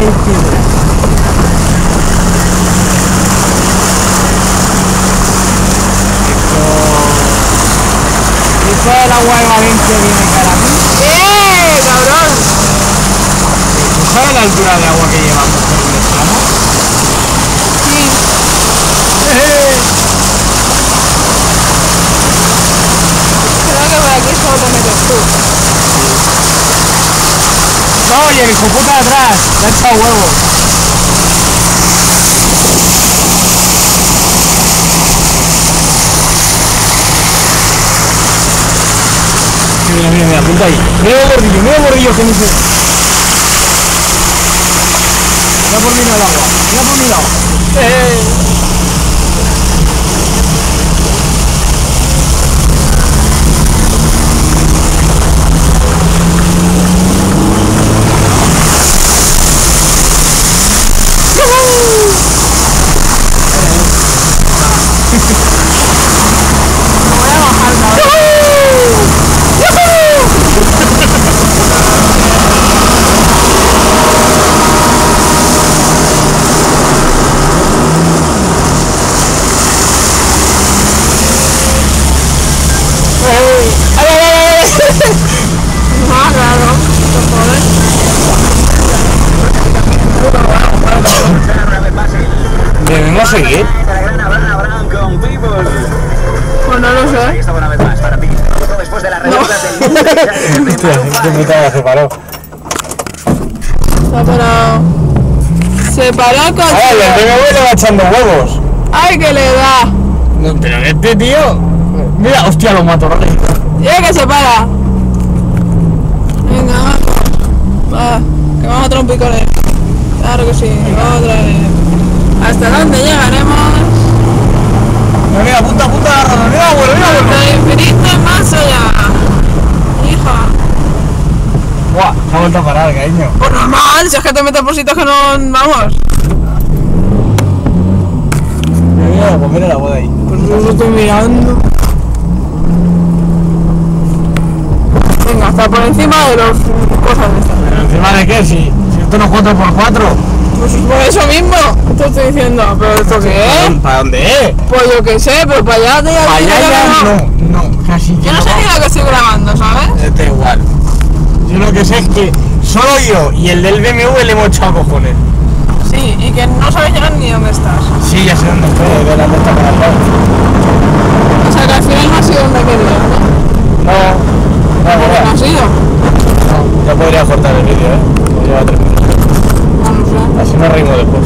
Esto del agua de Valencia viene cara a mí. Cabrón. ¿Tú sabes la altura de agua que llevamos por donde estamos? Sí. Creo que por aquí solo te metes tú. No, y el hijo puta de atrás, le ha echado huevos. Mira, mira, mira, apunta ahí. Mira el bordillo que me dice. Mira por mi lado el agua, mira por mi lado. Me voy a bajar, cabrón. Ah, claro. ¿Debemos seguir? Pues no lo sé. Hostia, que me se paró. Se ha parado. Se paró el coche. Ay, el BMW le va echando huevos. ¡Ay, que le da! No, pero este tío. Mira, hostia, lo mato, ¿vale? ¡Ya que se para! Venga, vamos. Va, que vamos a trompicones. Claro que sí, otra vez. ¿Hasta dónde llegaremos? Mira, apunta, mira, abuelo, mira, abuelo. Hasta el infinito más allá. Hija. Buah, se ha vuelto a parar, cariño. Pues normal, si es que te metes por sitios que no vamos. Mira, pues mira la boda ahí. Pues yo lo estoy mirando. Venga, hasta por encima de los cosas de estas. ¿Pero encima de qué? Si esto no es 4x4. Pues por eso mismo te estoy diciendo. ¿Pero esto qué es? ¿Para dónde es? Pues yo qué sé, pero para allá te Para allá ya no, casi que Yo no sé ni lo que estoy grabando, ¿sabes? Da igual. Yo lo que sé es que solo yo y el del BMW le hemos echado a cojones. Sí, y que no sabes llegar ni dónde estás. Sí, ya sé dónde estoy, de la puerta para el lado. O sea que al final no ha sido donde quería, ¿no? No, ¿No ha sido? no, ya podría cortar el vídeo, lleva 3 minutos. No, no sé. Así nos reímos después.